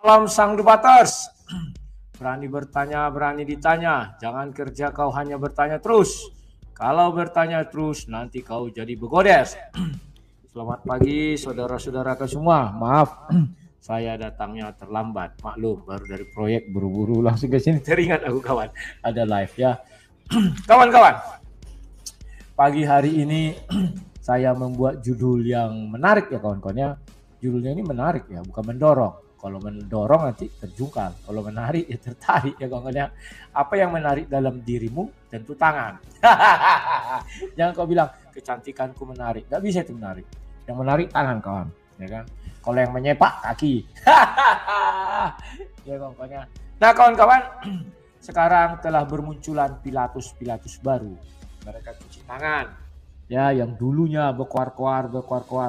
Salam sang debaters. Berani bertanya, berani ditanya. Jangan kerja kau hanya bertanya terus. Kalau bertanya terus, nanti kau jadi begodes. Selamat pagi saudara-saudaraku semua. Maaf, saya datangnya terlambat. Maklum, baru dari proyek buru-buru langsung ke sini. Teringat aku kawan, ada live ya. Kawan-kawan, pagi hari ini saya membuat judul yang menarik ya kawan-kawan ya. Judulnya ini menarik ya, bukan mendorong. Kalau mendorong nanti terjungkal, kalau menarik ya tertarik ya kawan-kawan ya. Apa yang menarik dalam dirimu tentu tangan. Jangan kau bilang kecantikanku menarik, nggak bisa itu menarik. Yang menarik tangan kawan, ya kan. Kalau yang menyepak kaki. Ya kawan-kawan ya. Nah kawan-kawan, sekarang telah bermunculan pilatus-pilatus baru. Mereka cuci tangan. Ya, yang dulunya berkuar-kuar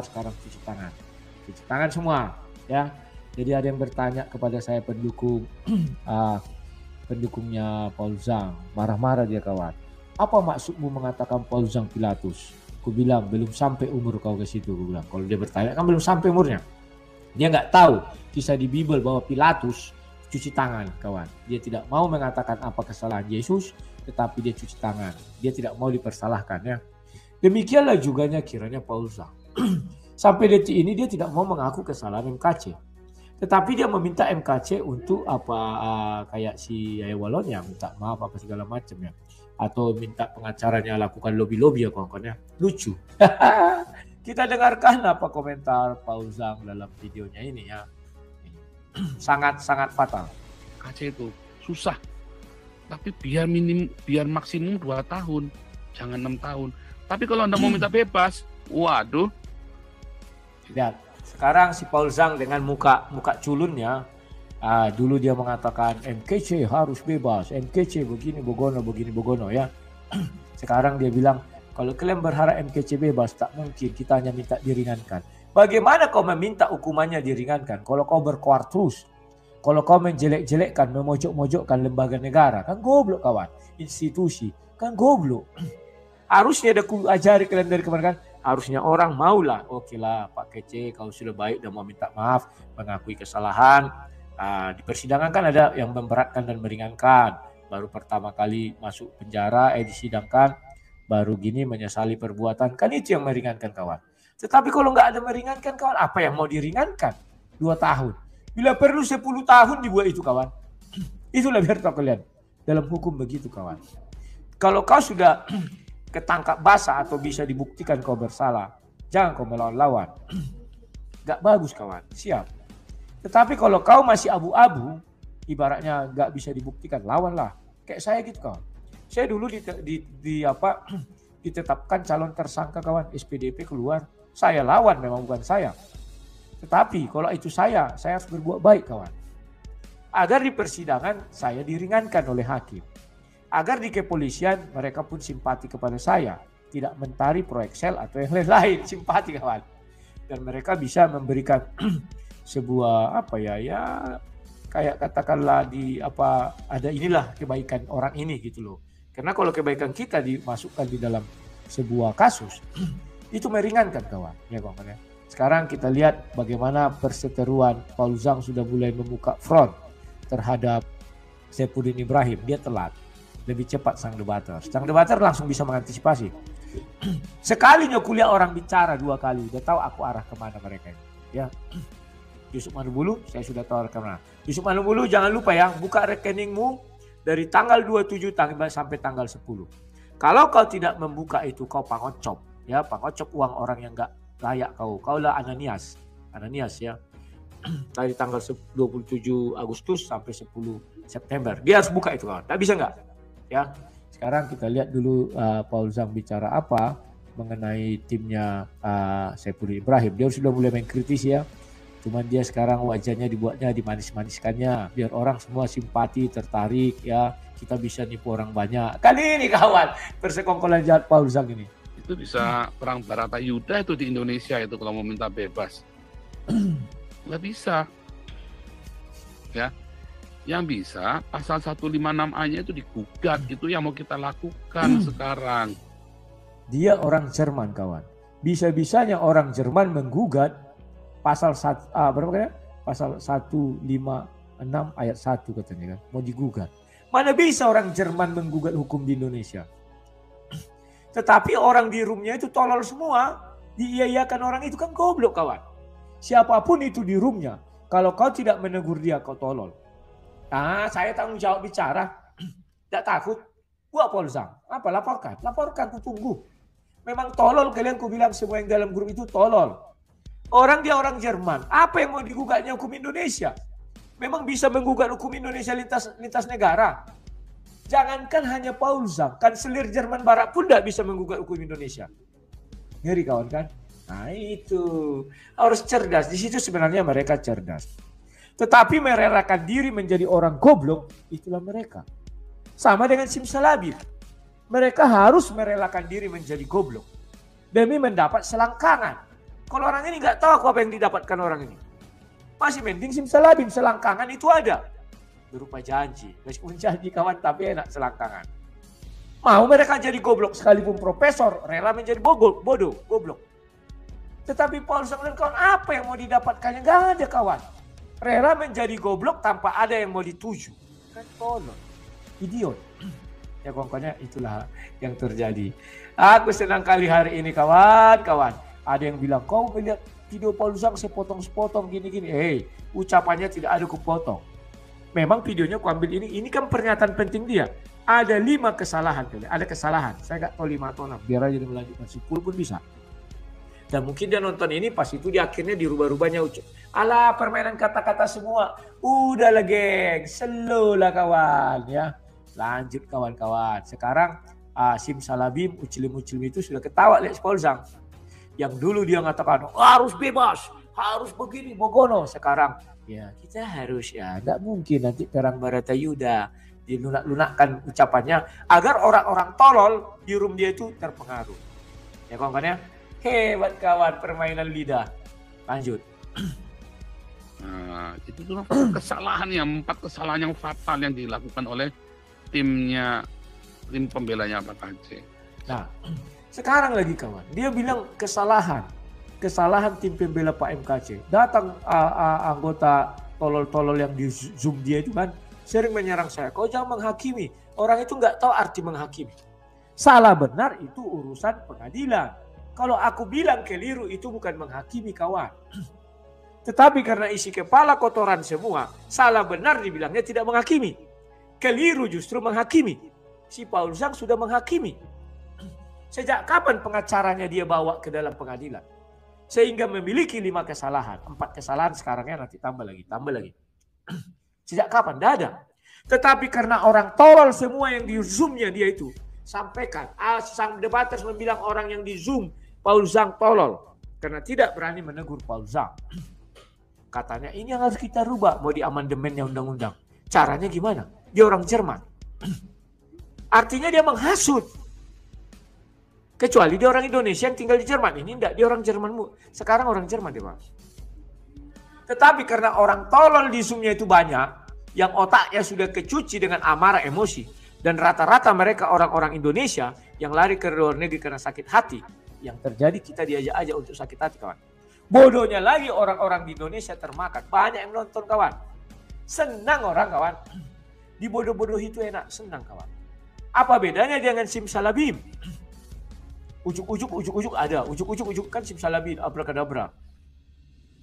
sekarang cuci tangan. Cuci tangan semua, ya. Jadi ada yang bertanya kepada saya pendukungnya Paul Zhang, marah-marah dia kawan. Apa maksudmu mengatakan Paul Zhang Pilatus? Aku bilang belum sampai umur kau ke situ. Aku bilang kalau dia bertanya kan belum sampai umurnya. Dia nggak tahu kisah di Bible bahwa Pilatus cuci tangan kawan. Dia tidak mau mengatakan apa kesalahan Yesus, tetapi dia cuci tangan. Dia tidak mau dipersalahkan ya. Demikianlah juganya kiranya Paul Zhang. Sampai detik ini dia tidak mau mengaku kesalahan MKC. Tetapi dia meminta MKC untuk kayak si Yaya Walon yang minta maaf apa segala macam ya. Atau minta pengacaranya lakukan lobby-lobby ya kawan-kawan ya. Lucu. Kita dengarkan apa komentar Paul Zhang dalam videonya ini ya. Sangat-sangat fatal. MKC itu susah. Tapi biar maksimum 2 tahun. Jangan 6 tahun. Tapi kalau Anda mau minta bebas, waduh. Lihat. Sekarang si Paul Zhang dengan muka culunnya, dulu dia mengatakan MKC harus bebas, MKC begini begono ya. Sekarang dia bilang kalau kalian berharap MKC bebas tak mungkin, kita hanya minta diringankan. Bagaimana kau meminta hukumannya diringankan kalau kau berkuar terus? Kalau kau menjelek-jelekkan, memojok-mojokkan lembaga negara, kan goblok kawan. Institusi, kan goblok. Harusnya ada ku ajari kalian dari kemarin kan. Harusnya orang maulah, oke lah Pak Kece kau sudah baik dan mau minta maaf, mengakui kesalahan. Di persidangan kan ada yang memberatkan dan meringankan. Baru pertama kali masuk penjara, disidangkan, baru gini menyesali perbuatan. Kan itu yang meringankan kawan. Tetapi kalau nggak ada meringankan kawan, apa yang mau diringankan? 2 tahun. Bila perlu 10 tahun dibuat itu kawan. Itulah biar tahu kalian. Dalam hukum begitu kawan. Kalau kau sudah ketangkap basah atau bisa dibuktikan kau bersalah, jangan kau melawan-lawan. Gak bagus kawan, siap. Tetapi kalau kau masih abu-abu, ibaratnya gak bisa dibuktikan, lawanlah. Kayak saya gitu kawan. Saya dulu ditetapkan calon tersangka kawan, SPDP keluar, saya lawan memang bukan saya. Tetapi kalau itu saya harus berbuat baik kawan. Agar di persidangan saya diringankan oleh hakim. Agar di kepolisian mereka pun simpati kepada saya, tidak mentari proyek sel atau yang lain-lain, simpati kawan. Dan mereka bisa memberikan sebuah kayak katakanlah ada inilah kebaikan orang ini gitu loh. Karena kalau kebaikan kita dimasukkan di dalam sebuah kasus itu meringankan kawan, ya kawan ya. Sekarang kita lihat bagaimana perseteruan Paul Zhang sudah mulai membuka front terhadap Saifuddin Ibrahim, dia telat. Lebih cepat sang debater langsung bisa mengantisipasi. Sekalinya kuliah orang bicara 2 kali, udah tahu aku arah kemana mereka ini. Ya, Yusuf Manubulu, saya sudah tahu arah kemana. Yusuf Manubulu jangan lupa ya, buka rekeningmu dari tanggal 27 sampai tanggal 10. Kalau kau tidak membuka itu, kau pangocop, ya pangocop uang orang yang nggak layak kau. Kaulah Ananias ya. Dari tanggal 27 Agustus sampai 10 September, dia harus buka itu kawan. Tak bisa nggak? Ya, sekarang kita lihat dulu Paul Zhang bicara apa mengenai timnya Saifuddin Ibrahim. Dia sudah mulai mengkritis ya. Cuman dia sekarang wajahnya dibuatnya dimanis-maniskannya biar orang semua simpati, tertarik ya. Kita bisa nipu orang banyak. Kali ini kawan, persekongkolan jahat Paul Zhang ini. Itu bisa perang Baratayuda itu di Indonesia itu kalau mau minta bebas. Nggak bisa. Ya. Yang bisa pasal 156A-nya itu digugat, itu yang mau kita lakukan sekarang. Dia orang Jerman kawan. Bisa-bisanya orang Jerman menggugat pasal berapa kali? pasal 156 ayat 1 katanya kan, mau digugat. Mana bisa orang Jerman menggugat hukum di Indonesia? Tetapi orang di roomnya itu tolol semua. Diiyakan orang itu kan goblok kawan. Siapapun itu di roomnya, kalau kau tidak menegur dia, kau tolol. Nah, saya tanggung jawab bicara. Tidak takut. Buat polsang. Apa? Laporkan. Laporkan, ku tunggu. Memang tolol kalian, ku bilang semua yang dalam grup itu tolol. Orang dia orang Jerman. Apa yang mau digugatnya hukum Indonesia? Memang bisa menggugat hukum Indonesia lintas negara. Jangankan hanya Paulzang, kanselir Jerman Barat pun tidak bisa menggugat hukum Indonesia. Ngeri kawan kan? Nah itu harus cerdas. Di situ sebenarnya mereka cerdas. Tetapi merelakan diri menjadi orang goblok, itulah mereka. Sama dengan simsalabim. Mereka harus merelakan diri menjadi goblok demi mendapat selangkangan. Kalau orang ini nggak tahu apa yang didapatkan orang ini. Masih mending simsalabim, selangkangan itu ada. Berupa janji. Meskipun janji kawan, tapi enak selangkangan. Mau mereka jadi goblok sekalipun profesor, rela menjadi bodoh, goblok. Tetapi Paulus dan kawan, apa yang mau didapatkannya? Nggak ada kawan. Rela menjadi goblok tanpa ada yang mau dituju. Kan tolong. Idiot. Ya kawan-kawannya itulah yang terjadi. Aku senang kali hari ini kawan-kawan. Ada yang bilang, kau melihat video Paulus sepotong-sepotong gini-gini. Ucapannya tidak ada kupotong. Memang videonya aku ambil ini kan pernyataan penting dia. Ada 5 kesalahan. Ada kesalahan. Saya nggak tahu 5 atau 6. Biar aja dia melanjutkan 10 pun bisa. Dan mungkin dia nonton ini pas itu di akhirnya dirubah-rubahnya. Alah permainan kata-kata semua. Udahlah geng. Slow lah kawan. Ya. Lanjut kawan-kawan. Sekarang simsalabim, ucilim-ucilim itu sudah ketawa lihat Paulzang. Yang dulu dia mengatakan harus bebas. Harus begini, bogono. Sekarang ya kita harus ya. Nggak mungkin nanti perang Baratayuda. Dilunak-lunakkan ucapannya agar orang-orang tolol di room dia itu terpengaruh. Ya kawan-kawannya, hebat kawan permainan lidah. Lanjut. Nah, itu tuh kesalahan yang 4 kesalahan yang fatal yang dilakukan oleh tim pembelanya Pak Aceh. Nah, sekarang lagi kawan, dia bilang kesalahan tim pembela Pak MKC. Datang anggota tolol-tolol yang di Zoom dia itu kan sering menyerang saya. Kau jangan menghakimi. Orang itu nggak tahu arti menghakimi. Salah benar itu urusan pengadilan. Kalau aku bilang keliru itu bukan menghakimi kawan. Tetapi karena isi kepala kotoran semua, salah benar dibilangnya tidak menghakimi. Keliru justru menghakimi. Si Paulzang sudah menghakimi. Sejak kapan pengacaranya dia bawa ke dalam pengadilan? Sehingga memiliki 5 kesalahan. 4 kesalahan sekarangnya nanti tambah lagi. Sejak kapan? Tidak ada. Tetapi karena orang tolol semua yang di Zoom-nya dia itu sampaikan. Sang debaters membilang orang yang di Zoom Paulzang tolol. Karena tidak berani menegur Paulzang. Katanya ini yang harus kita rubah. Mau di amandemennya undang-undang. Caranya gimana? Dia orang Jerman. Artinya dia menghasut. Kecuali dia orang Indonesia yang tinggal di Jerman. Ini enggak, dia orang Jermanmu. Sekarang orang Jerman dia Pak. Tetapi karena orang tolol di Zoom-nya itu banyak, yang otaknya sudah kecuci dengan amarah emosi, dan rata-rata mereka orang-orang Indonesia yang lari ke luar negeri karena sakit hati, yang terjadi kita diajak aja untuk sakit hati kawan. Bodohnya lagi orang-orang di Indonesia termakan, banyak yang nonton kawan. Senang orang kawan, dibodoh-bodoh itu enak, senang kawan. Apa bedanya dengan simsalabim? Ujuk-ujuk ada, ujuk-ujuk kan simsalabim, abrakadabra.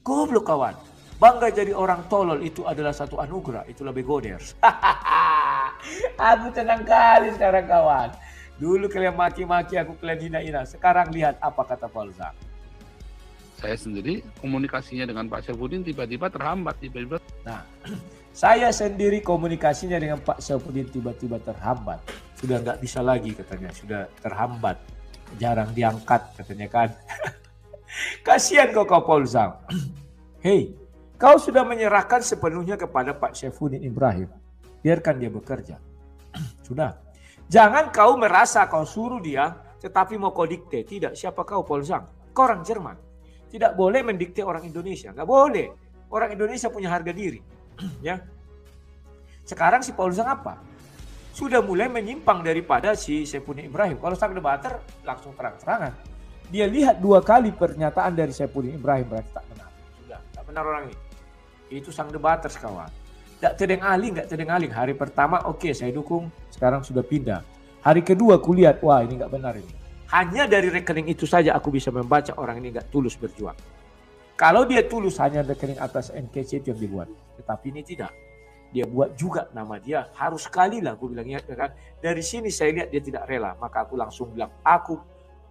Goblok kawan. Bangga jadi orang tolol itu adalah satu anugerah. Itulah begoders. Aku tenang kali sekarang kawan. Dulu kalian maki-maki aku, kalian hina-hina. Sekarang lihat apa kata Paulzang. Saya sendiri komunikasinya dengan Pak Syafudin tiba-tiba terhambat. Nah, saya sendiri komunikasinya dengan Pak Syafudin tiba-tiba terhambat. Sudah nggak bisa lagi katanya. Sudah terhambat. Jarang diangkat katanya kan. Kasihan kau Paulzang. Hei, kau sudah menyerahkan sepenuhnya kepada Pak Syafudin Ibrahim. Biarkan dia bekerja. Sudah. Jangan kau merasa kau suruh dia, tetapi mau kau dikte. Tidak, siapa kau Paulzang? Kau orang Jerman. Tidak boleh mendikte orang Indonesia. Nggak boleh. Orang Indonesia punya harga diri. Ya. Sekarang si Paulzang apa? Sudah mulai menyimpang daripada si Syafudin Ibrahim. Kalau sang debater langsung terang-terangan. Dia lihat 2 kali pernyataan dari Syafudin Ibrahim berarti tak benar. Sudah, tak benar orang ini. Itu sang debaters kawan. Nggak tedeng-aling. Hari pertama oke, saya dukung, sekarang sudah pindah. Hari kedua kulihat, wah ini nggak benar ini. Hanya dari rekening itu saja aku bisa membaca orang ini nggak tulus berjuang. Kalau dia tulus hanya rekening atas NKC itu yang dibuat. Tetapi ini tidak. Dia buat juga nama dia, harus sekali lah aku bilang ya kan. Dari sini saya lihat dia tidak rela, maka aku langsung bilang aku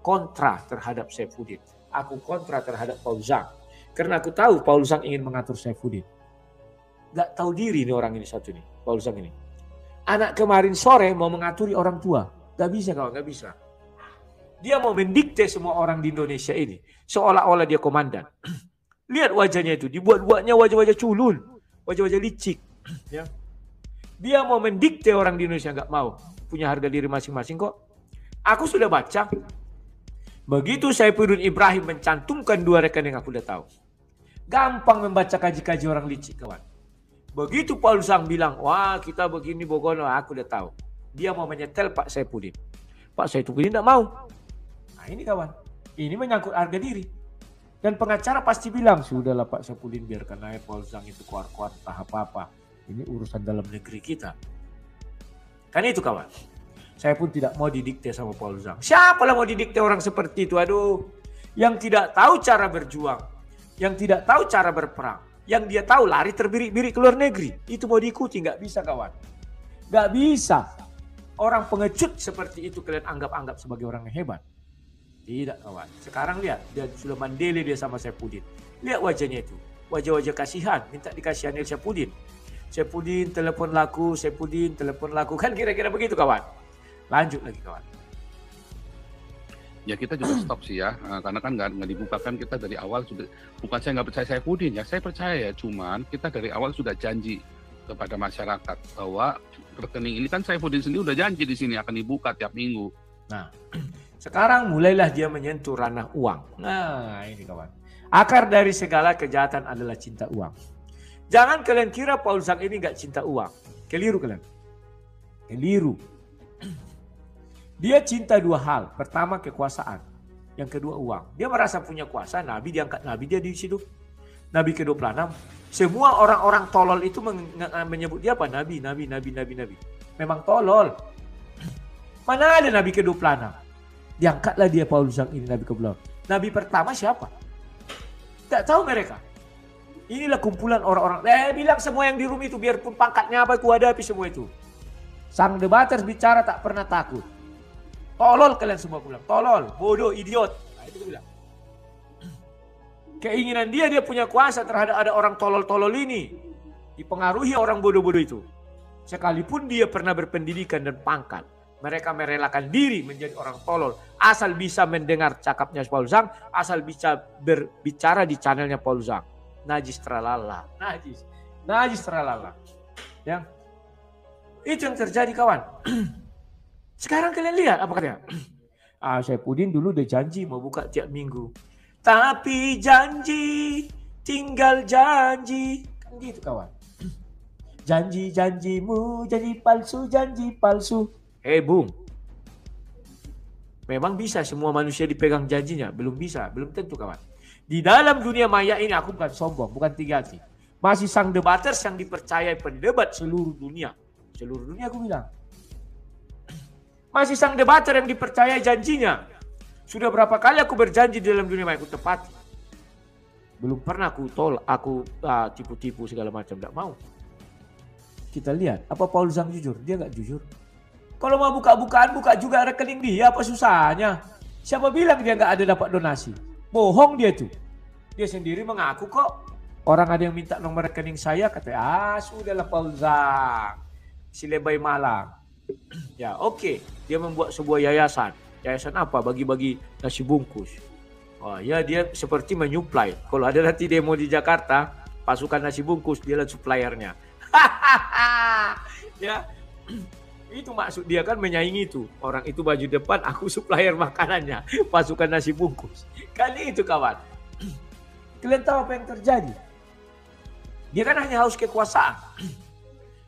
kontra terhadap Saifuddin. Aku kontra terhadap Paul Zhang. Karena aku tahu Paul Zhang ingin mengatur Saifuddin. Gak tahu diri nih orang ini satu nih, Paul Zhang ini. Anak kemarin sore mau mengaturi orang tua. Gak bisa kawan, gak bisa. Dia mau mendikte semua orang di Indonesia ini. Seolah-olah dia komandan. Lihat wajahnya itu, dibuat-buatnya wajah-wajah culun. Wajah-wajah licik. Ya. Dia mau mendikte orang di Indonesia, gak mau. Punya harga diri masing-masing kok. Aku sudah baca. Begitu Saifuddin Ibrahim mencantumkan 2 rekening, aku udah tahu. Gampang membaca kaji-kaji orang licik kawan. Begitu Paul Zhang bilang, wah kita begini Bogono, aku udah tahu. Dia mau menyetel Pak Saifuddin. Pak Saifuddin tidak mau. Nah ini kawan, ini menyangkut harga diri. Dan pengacara pasti bilang, sudahlah Pak Saifuddin biarkan aja Paul Zhang itu keluar-keluar entah apa-apa. Ini urusan dalam negeri kita. Kan itu kawan. Saya pun tidak mau didikte sama Paul Zhang. Siapa lah mau didikte orang seperti itu? Aduh, yang tidak tahu cara berjuang, yang tidak tahu cara berperang, yang dia tahu lari terbirik-birik ke luar negeri. Itu mau diikuti, nggak bisa kawan. Nggak bisa. Orang pengecut seperti itu kalian anggap sebagai orang yang hebat. Tidak kawan. Sekarang lihat, dia sudah mandele dia sama Saifuddin. Lihat wajahnya itu. Wajah-wajah kasihan, minta dikasihani Saifuddin. Saifuddin telepon laku, Saifuddin telepon laku. Kan kira-kira begitu kawan. Lanjut lagi kawan. Ya kita juga stop sih ya, karena kan nggak dibukakan, kita dari awal sudah, bukan saya nggak percaya Saifuddin ya, saya percaya ya, cuman kita dari awal sudah janji kepada masyarakat bahwa rekening ini kan Saifuddin sendiri udah janji di sini akan dibuka tiap minggu. Nah, sekarang mulailah dia menyentuh ranah uang. Nah ini kawan, akar dari segala kejahatan adalah cinta uang. Jangan kalian kira Paul Zhang ini nggak cinta uang, keliru kalian, keliru. Dia cinta 2 hal. Pertama kekuasaan. Yang kedua uang. Dia merasa punya kuasa. Nabi diangkat Nabi, dia di situ. Nabi ke-26. Semua orang-orang tolol itu menyebut dia apa? Nabi. Memang tolol. Mana ada Nabi ke-26? Diangkatlah dia Paul Zhang ini Nabi ke-26. Nabi pertama siapa? Tak tahu mereka. Inilah kumpulan orang-orang. Bilang semua yang di room itu biarpun pangkatnya apa, ku hadapi semua itu. Sang debaters bicara tak pernah takut. Tolol kalian semua bilang, tolol, bodoh, idiot. Nah, itu bilang. Keinginan dia punya kuasa terhadap ada orang tolol-tolol ini. Dipengaruhi orang bodoh-bodoh itu. Sekalipun dia pernah berpendidikan dan pangkat, mereka merelakan diri menjadi orang tolol. Asal bisa mendengar cakapnya Paul Zhang, asal bisa berbicara di channelnya Paul Zhang. Najis tralala. Najis tralala. Ya. Itu yang terjadi kawan. Sekarang kalian lihat apa katanya? Saifuddin dulu udah janji mau buka tiap minggu. Tapi janji tinggal janji. Kan gitu kawan. Janji-janjimu jadi janji palsu. Bung. Memang bisa semua manusia dipegang janjinya? Belum bisa, belum tentu kawan. Di dalam dunia maya ini aku bukan sombong, bukan tinggi hati. Masih sang debaters yang dipercayai pendebat seluruh dunia. Seluruh dunia aku bilang. Masih sang debater yang dipercayai janjinya. Sudah berapa kali aku berjanji di dalam dunia maya aku tepati. Belum pernah aku tipu-tipu segala macam. Tidak mau. Kita lihat. Apa Paul Zhang jujur? Dia nggak jujur. Kalau mau buka-bukaan, buka juga rekening dia. Apa susahnya? Siapa bilang dia nggak ada dapat donasi? Bohong dia tuh. Dia sendiri mengaku kok. Orang ada yang minta nomor rekening saya. Kata, sudahlah Paul Zhang. Si lebay malang. Ya oke, dia membuat sebuah yayasan. Yayasan apa? Bagi-bagi nasi bungkus. Oh ya, dia seperti menyuplai. Kalau ada nanti demo di Jakarta, pasukan nasi bungkus, dia lah suppliernya. Ya, itu maksud dia kan menyaingi itu. Orang itu baju depan, aku supplier makanannya. Pasukan nasi bungkus. Kali itu kawan. Kalian tahu apa yang terjadi? Dia kan hanya haus kekuasaan.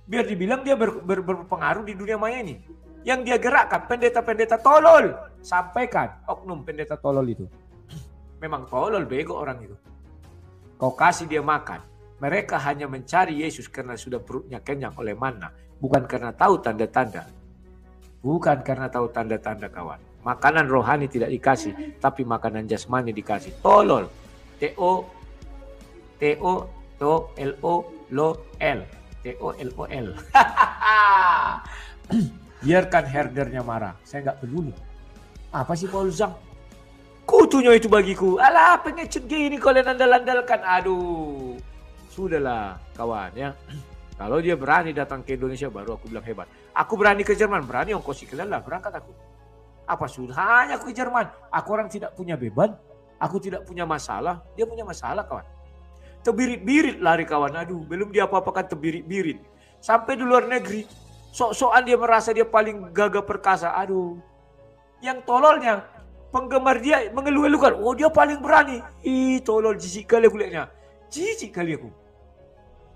Biar dibilang dia berpengaruh di dunia maya ini. Yang dia gerakkan pendeta-pendeta tolol. Sampaikan oknum pendeta tolol itu. Memang tolol, bego orang itu. Kau kasih dia makan. Mereka hanya mencari Yesus karena sudah perutnya kenyang oleh manna. Bukan karena tahu tanda-tanda. Bukan karena tahu tanda-tanda, kawan. Makanan rohani tidak dikasih, tapi makanan jasmani dikasih. Tolol. T-O-L-O-L. T-O-L-O-L. Biarkan herdernya marah. Saya nggak peduli. Apa sih Paul Zhang? Kutunya itu bagiku. Alah, pengecut gini kalian andal-andalkan. Aduh. Sudahlah kawan ya. Kalau dia berani datang ke Indonesia baru aku bilang hebat. Aku berani ke Jerman, berani ongkosi kalian lah, berangkat aku. Apa susahnya aku ke Jerman? Aku orang tidak punya beban, aku tidak punya masalah, dia punya masalah kawan. Terbirit-birit lari kawan, aduh belum dia apa-apakan terbirit-birit. Sampai di luar negeri, sok-sokan dia merasa dia paling gagah perkasa, aduh. Yang tololnya, penggemar dia mengeluh-elukan, oh dia paling berani. Ih tolol, jijik kali aku lihatnya. Jijik kali aku.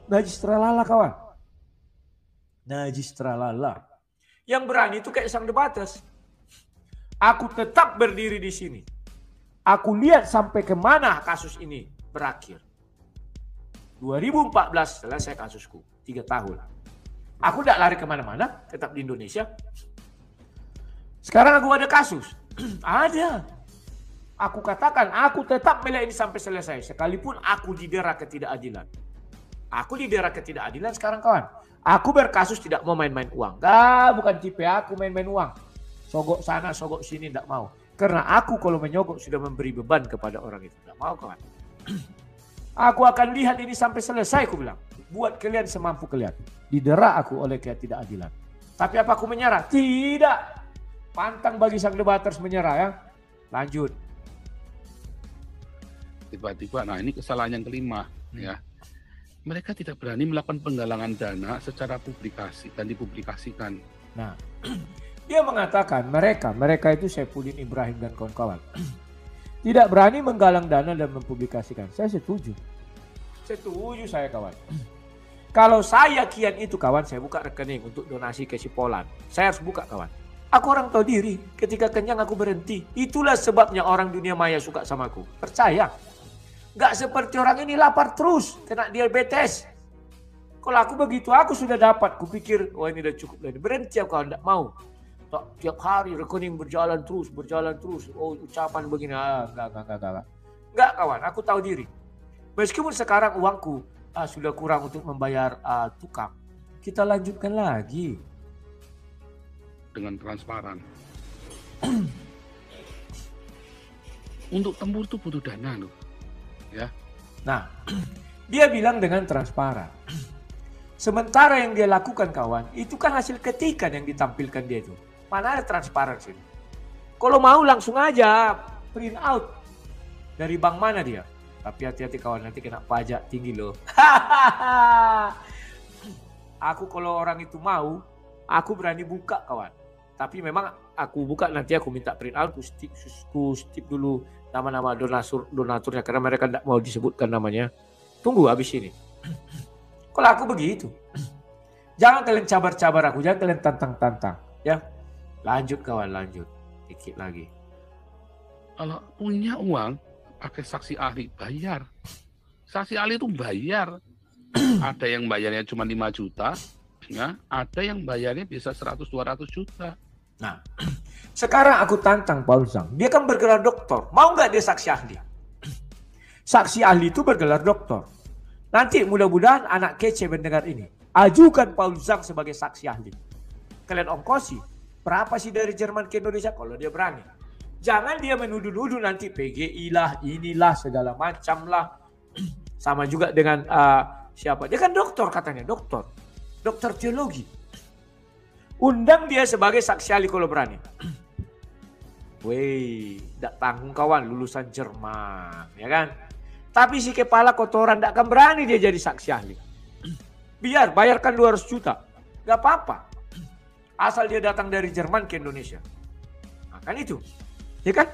Najis tralala kawan. Najis tralala. Yang berani itu kayak sang debates. Aku tetap berdiri di sini. Aku lihat sampai kemana kasus ini berakhir. 2014 selesai kasusku. 3 tahun. Aku tidak lari kemana-mana. Tetap di Indonesia. Sekarang aku ada kasus. Ada. Aku katakan aku tetap bela ini sampai selesai. Sekalipun aku didera ketidakadilan. Aku didera ketidakadilan sekarang kawan. Aku berkasus tidak mau main-main uang. Bukan tipe aku main-main uang. Sogok sana, sogok sini tidak mau. Karena aku kalau menyogok sudah memberi beban kepada orang itu. Tidak mau kawan. Aku akan lihat ini sampai selesai aku bilang. Buat kalian semampu kalian. Didera aku oleh ketidakadilan. Tapi apa aku menyerah? Tidak. Pantang bagi sang debaters menyerah ya. Lanjut. Tiba-tiba, nah ini kesalahan yang kelima ya. Mereka tidak berani melakukan penggalangan dana secara publikasi dan dipublikasikan. Nah, dia mengatakan mereka itu Saifuddin Ibrahim dan kawan-kawan tidak berani menggalang dana dan mempublikasikan. Saya setuju. Setuju saya kawan. Kalau saya kian itu kawan, saya buka rekening untuk donasi ke si Polan. Saya harus buka kawan. Aku orang tahu diri. Ketika kenyang aku berhenti. Itulah sebabnya orang dunia maya suka sama aku. Percaya. Gak seperti orang ini lapar terus, kena diabetes. Kalau aku begitu, aku sudah dapat. Kupikir, oh ini udah cukup. Berhenti aku kalau tidak mau. Tiap hari rekening berjalan terus. Oh ucapan begini, enggak. Enggak kawan, aku tahu diri. Meskipun sekarang uangku sudah kurang untuk membayar tukang. Kita lanjutkan lagi. Dengan transparan. Untuk tembur itu butuh dana loh. Ya. Nah, dia bilang dengan transparan. Sementara yang dia lakukan kawan, itu kan hasil ketikan yang ditampilkan dia itu. Mana ada transparan sih? Kalau mau langsung aja print out dari bank mana dia. Tapi hati-hati kawan, nanti kena pajak tinggi loh. Aku kalau orang itu mau, aku berani buka kawan. Tapi memang aku buka nanti aku minta print out, ku stip dulu nama-nama donaturnya karena mereka tidak mau disebutkan namanya. Tunggu habis ini. Kalau aku begitu. Jangan kalian cabar-cabar aku, jangan kalian tantang-tantang. Ya, lanjut kawan, lanjut. Dikit lagi. Kalau punya uang, pakai saksi ahli, bayar. Saksi ahli itu bayar. Ada yang bayarnya cuma 5 juta, ya. Ada yang bayarnya bisa 100-200 juta. Nah, sekarang aku tantang Paul Zhang. Dia kan bergelar doktor. Mau nggak dia saksi ahli? Saksi ahli itu bergelar doktor. Nanti mudah-mudahan anak kece mendengar ini. Ajukan Paul Zhang sebagai saksi ahli. Kalian ongkosi. Berapa sih dari Jerman ke Indonesia? Kalau dia berani. Jangan dia menuduh-nuduh nanti PGI lah, inilah, segala macam lah. Sama juga dengan siapa? Dia kan doktor katanya, doktor. Dokter teologi. Undang dia sebagai saksi ahli kalau berani. Weh, tidak tanggung kawan, lulusan Jerman, ya kan? Tapi si kepala kotoran tidak akan berani dia jadi saksi ahli. Biar, bayarkan 200 juta. Gak apa-apa. Asal dia datang dari Jerman ke Indonesia. Nah, kan itu. Ya kan?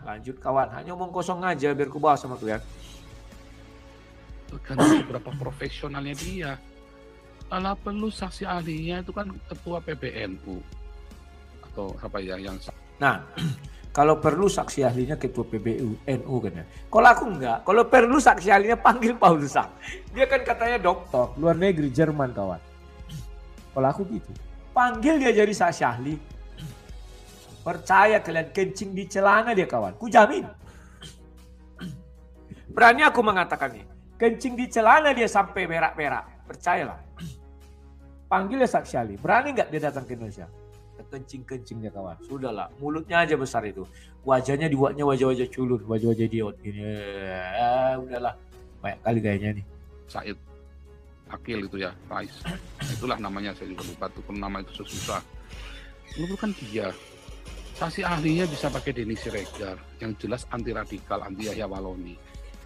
Lanjut kawan. Hanya omong kosong aja biar ku bahas sama kalian. Tergantung seberapa profesionalnya dia. Kalau perlu saksi ahlinya itu kan ketua PBNU atau apa ya yang. Nah, Kalau perlu saksi ahlinya ketua PBU NU kan ya. Kalau aku enggak, kalau perlu saksi ahlinya panggil Paul Zhang. Dia kan katanya dokter luar negeri Jerman kawan. Kalau aku gitu, panggil dia jadi saksi ahli. Percaya kalian, kencing di celana dia kawan, ku jamin. Berani aku mengatakan ini, kencing di celana dia sampai berak-berak, percayalah. Panggil dia saksi ahli, berani nggak dia datang ke Indonesia? Kencing-kencingnya kawan, sudahlah, mulutnya aja besar itu, wajahnya dibuatnya wajah-wajah culun, wajah-wajah idiot gini, udahlah, banyak kali gayanya nih. Said Akil itu ya, Rais, itulah namanya, saya juga lupa tuh, nama itu susah. Itu kan dia, saksi ahlinya bisa pakai Denny Siregar, yang jelas anti radikal, anti Yahya Walloni.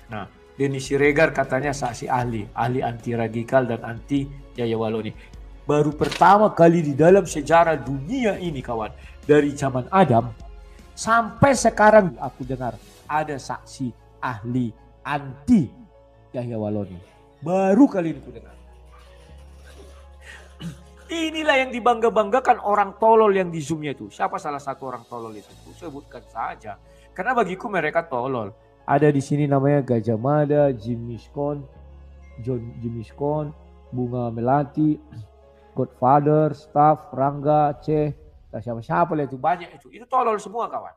Nah, Denny Siregar katanya saksi ahli anti radikal dan anti Yahya Walloni. Baru pertama kali di dalam sejarah dunia ini kawan, dari zaman Adam sampai sekarang aku dengar ada saksi ahli anti Yahya Walloni. Baru kali ini aku dengar. Inilah yang dibangga-banggakan orang tolol yang di Zoom-nya itu. Siapa salah satu orang tolol itu? Sebutkan saja. Karena bagiku mereka tolol. Ada di sini namanya Gajah Mada, Jimmy Scone, Bunga Melati, Godfather, Staff, Rangga, C, siapa-siapa lah itu, banyak itu. Itu tolol semua kawan.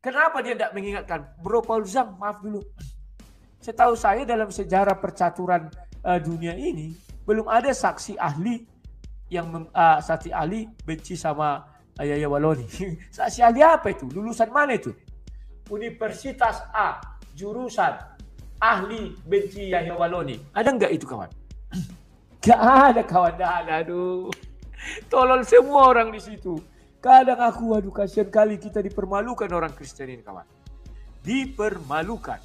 Kenapa dia tidak mengingatkan? Bro Paul Zhang, maaf dulu. Setahu saya dalam sejarah percaturan dunia ini, belum ada saksi ahli yang saksi ahli benci sama Yahya Walloni. Saksi ahli apa itu? Lulusan mana itu? Universitas A, jurusan ahli benci Yahya Walloni. Ada nggak itu kawan? Gak ada kawan, aduh. Tolol semua orang di situ. Kadang aku, aduh kasihan kali kita dipermalukan orang Kristen ini kawan. Dipermalukan.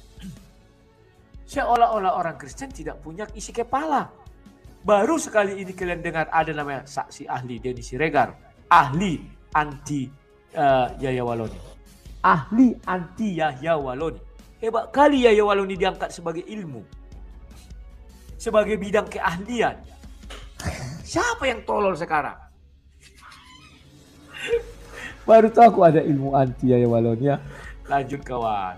Seolah-olah orang Kristen tidak punya isi kepala. Baru sekali ini kalian dengar ada namanya saksi ahli Denny Siregar. Ahli anti Yahya Walloni. Ahli anti Yahya Walloni. Hebat kali Yahya Walloni diangkat sebagai ilmu. Sebagai bidang keahlian. Siapa yang tolol sekarang? Baru tahu aku ada ilmu anti Yahya Walloni ya. Lanjut kawan.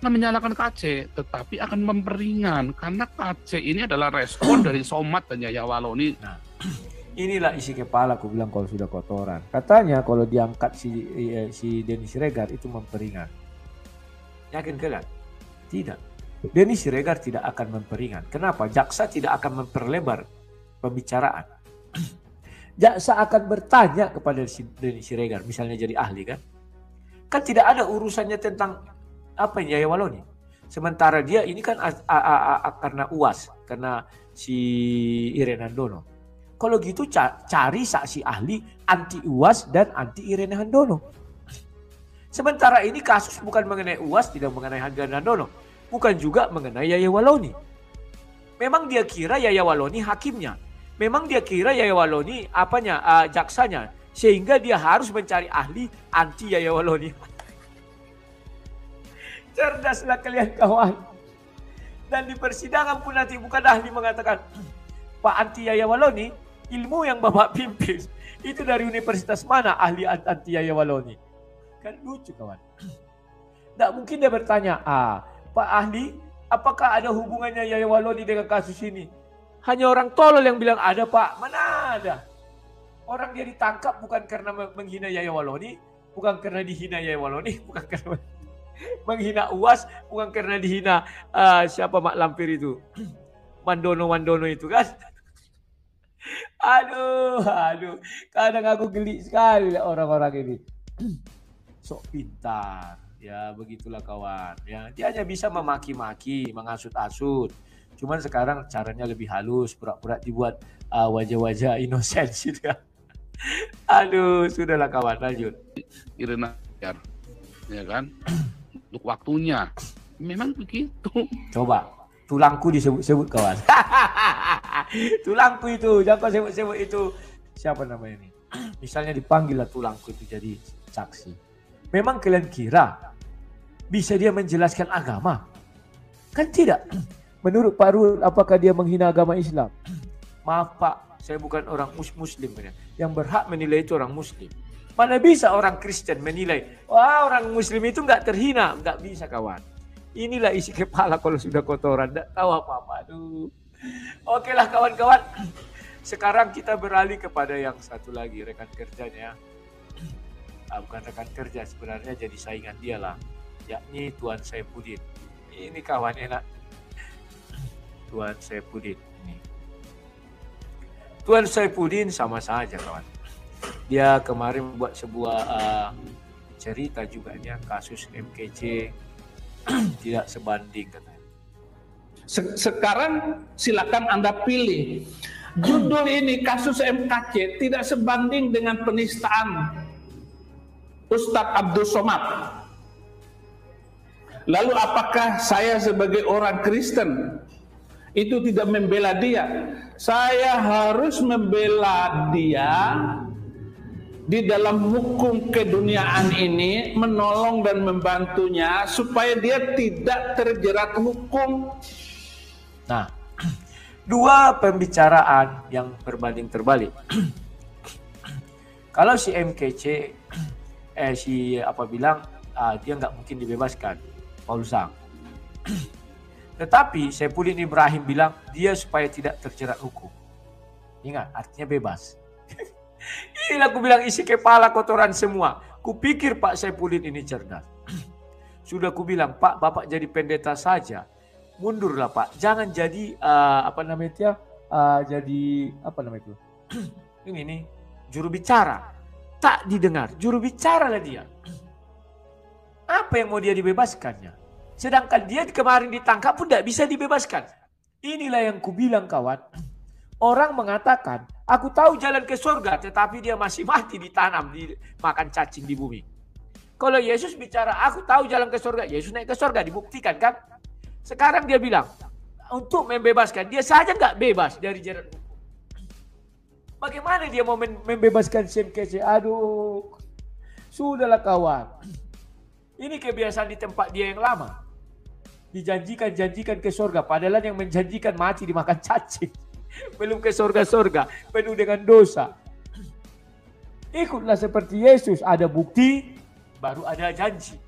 Menyalahkan KC, tetapi akan memperingan. Karena KC ini adalah respon dari Somad dan Yahya Walloni. Nah, inilah isi kepala aku bilang kalau sudah kotoran. Katanya kalau diangkat si Denny Siregar itu memperingan. Yakin kalian? Tidak. Denny Siregar tidak akan memperingan. Kenapa? Jaksa tidak akan memperlebar pembicaraan. Jaksa akan bertanya kepada Denny Siregar, misalnya jadi ahli kan. Kan tidak ada urusannya tentang apa yang Yahya Walloni. Sementara dia ini kan karena UAS, karena si Irene Handono. Kalau gitu cari saksi ahli anti UAS dan anti Irene Handono. Sementara ini kasus bukan mengenai UAS, tidak mengenai Irene Handono. Bukan juga mengenai Yahya Walloni. Memang dia kira Yahya Walloni hakimnya. Memang dia kira Yahya Walloni jaksanya. Sehingga dia harus mencari ahli anti Yahya Walloni. Cerdaslah kalian kawan. Dan di persidangan pun nanti bukan ahli mengatakan, Pak anti Yahya Walloni, ilmu yang Bapak pimpin itu dari universitas mana ahli anti Yahya Walloni? Kan lucu kawan. Tidak mungkin dia bertanya, Pak ahli, apakah ada hubungannya Yahya Walloni dengan kasus ini? Hanya orang tolol yang bilang ada Pak. Mana ada? Orang dia ditangkap bukan karena menghina Yahya Walloni, bukan karena dihina Yahya Walloni, bukan karena menghina UAS, bukan karena dihina siapa Mak Lampir itu. Mandono itu kan. Aduh. Kadang aku geli sekali orang-orang ini. Sok pintar. Ya begitulah kawan. Ya, dia hanya bisa memaki-maki, mengasut-asut. Cuman sekarang caranya lebih halus, pura-pura dibuat wajah-wajah inosensi ya. Aduh, sudahlah kawan, lanjut. Irene, ya kan? Untuk waktunya. Memang begitu. Coba, tulangku disebut-sebut kawan. Tulangku itu, jangan kau sebut-sebut itu. Siapa namanya ini? Misalnya dipanggil lah tulangku itu jadi saksi. Memang kalian kira bisa dia menjelaskan agama? Kan tidak. Menurut Pak Ruhut, apakah dia menghina agama Islam? Maaf Pak, saya bukan orang muslim. Yang berhak menilai itu orang muslim. Mana bisa orang Kristen menilai, wah orang Muslim itu nggak terhina. Nggak bisa kawan. Inilah isi kepala kalau sudah kotoran. Nggak tahu apa-apa. Aduh. Oke lah kawan-kawan. Sekarang kita beralih kepada yang satu lagi, rekan kerjanya. Bukan rekan kerja, sebenarnya jadi saingan dia lah. Yakni Tuan Saifuddin. Ini kawan enak. Tuan Saifuddin. Ini. Tuan Saifuddin sama saja kawan. Dia kemarin buat sebuah cerita juga ya, kasus MKC tidak sebanding katanya. Sekarang silakan Anda pilih. Judul ini kasus MKC tidak sebanding dengan penistaan Ustadz Abdul Somad. Lalu apakah saya sebagai orang Kristen itu tidak membela dia? Saya harus membela dia di dalam hukum keduniaan ini, menolong dan membantunya supaya dia tidak terjerat hukum. Nah, dua pembicaraan yang berbanding terbalik. Kalau si MKC, bilang dia nggak mungkin dibebaskan, Paul Zhang. Tetapi Saifuddin Ibrahim bilang dia supaya tidak terjerat hukum. Ingat, artinya bebas. Inilah aku bilang isi kepala kotoran semua. Kupikir Pak Saifuddin ini cerdas. Sudah ku bilang, Pak, Bapak jadi pendeta saja. Mundurlah Pak. Jangan jadi ini juru bicara. Tak didengar. Juru bicara lah dia. Apa yang mau dia dibebaskannya? Sedangkan dia kemarin ditangkap pun tidak bisa dibebaskan. Inilah yang ku bilang kawan. Orang mengatakan, aku tahu jalan ke surga, tetapi dia masih mati ditanam, dimakan cacing di bumi. Kalau Yesus bicara, aku tahu jalan ke surga, Yesus naik ke surga, dibuktikan kan? Sekarang dia bilang, untuk membebaskan, dia saja nggak bebas dari jerat hukum. Bagaimana dia mau membebaskan MKC? Aduh, sudahlah kawan. Ini kebiasaan di tempat dia yang lama. Dijanjikan ke surga, padahal yang menjanjikan mati dimakan cacing. Belum ke surga-surga, penuh dengan dosa. Ikutlah seperti Yesus, ada bukti, baru ada janji.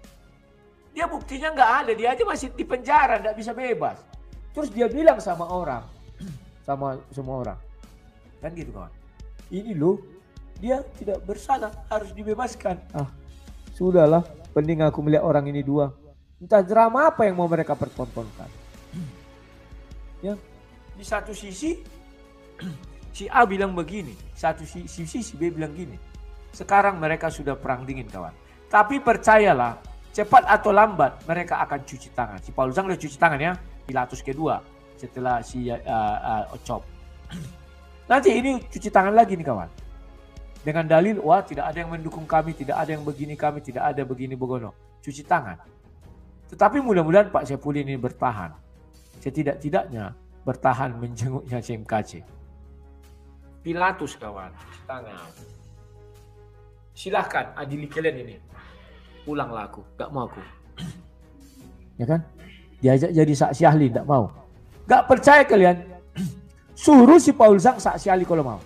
Dia buktinya nggak ada, dia aja masih di penjara, nggak bisa bebas. Terus dia bilang sama orang, sama semua orang, kan gitu kawan. Ini loh, dia tidak bersalah, harus dibebaskan. Sudahlah, penting aku melihat orang ini dua. Entah drama apa yang mau mereka pertontonkan. Ya, di satu sisi si A bilang begini, satu sisi si B bilang gini. Sekarang mereka sudah perang dingin kawan. Tapi percayalah, cepat atau lambat mereka akan cuci tangan. Si Paul Zhang udah cuci tangan ya, Pilatus kedua setelah si Ocop. Nanti ini cuci tangan lagi nih kawan. Dengan dalil, wah tidak ada yang mendukung kami, tidak ada yang begini kami, tidak ada begini begono. Cuci tangan. Tetapi mudah-mudahan Pak Saifuddin ini bertahan. Setidak-tidaknya bertahan menjenguknya MKC. Pilatus kawan, cuci tangan. Silahkan adili kalian ini. Pulanglah aku, gak mau aku. Ya kan? Diajak jadi saksi ahli, gak mau. Gak percaya kalian? Suruh si Paul Zhang saksi ahli kalau mau.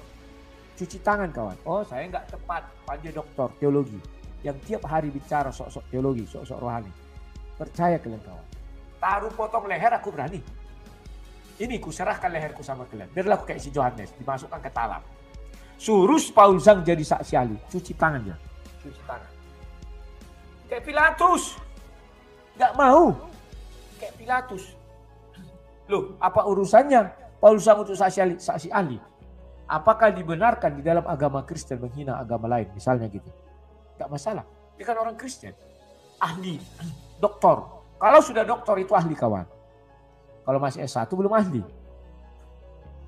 Cuci tangan kawan. Oh saya gak tepat, panggil doktor teologi. Yang tiap hari bicara sok-sok teologi, sok-sok rohani. Percaya kalian kawan. Taruh potong leher aku berani. Ini ku serahkan leherku sama kalian. Biarlah aku kayak si Yohanes, dimasukkan ke talam. Suruh Paul Zhang jadi saksi ahli. Cuci tangan dia. Cuci tangan. Kayak Pilatus. Gak mau. Kayak Pilatus. Loh, apa urusannya Paul Zhang untuk saksi ahli? Apakah dibenarkan di dalam agama Kristen menghina agama lain? Misalnya gitu. Gak masalah. Dia kan orang Kristen. Ahli. Doktor. Kalau sudah doktor itu ahli kawan. Kalau masih S1 belum ahli.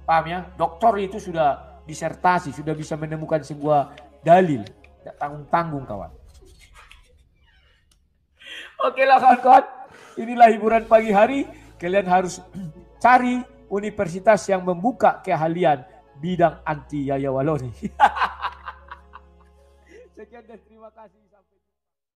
Paham ya? Doktor itu sudah disertasi, sudah bisa menemukan sebuah dalil. Tidak tanggung-tanggung kawan. Oke lah kawan-kawan. Inilah hiburan pagi hari. Kalian harus cari universitas yang membuka keahlian bidang anti Yaya Waloni. Sekian dan terima kasih. Sampai